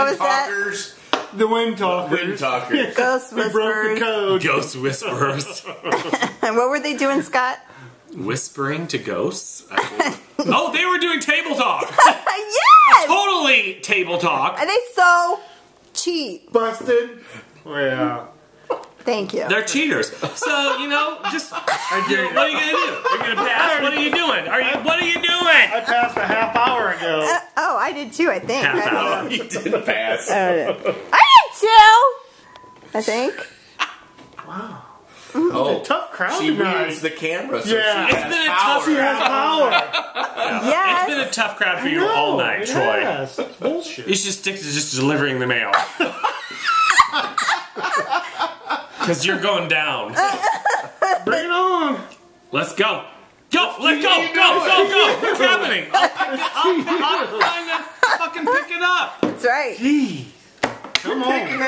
was that? The Wind Talkers. Wind Talkers. Ghost They broke the Whisperers. code. Ghost whisperers. And what were they doing, Scott? Whispering to ghosts? Oh, they were doing table talk. Yes! Totally table talk. Are they so cheap? Busted. Oh, yeah. Thank you. They're cheaters. So, you know, just what are you gonna do? Are you gonna pass? What are you doing? What are you doing? I passed a half hour ago. Oh, I did too, I think. Half I don't hour. know. You didn't pass. I did too! I think. Oh, Tough crowd she tonight. moves the camera, so Yeah. she It's has been a power. tough- She has power. Yes. It's been a tough crowd for you all night, Troy. Yes, it's bullshit. You should stick to just delivering the mail. Because you're going down. Bring it on. Let's go. Go! Let's go! Go! What's happening? I'll find it. Fucking pick it up. That's right. Come on.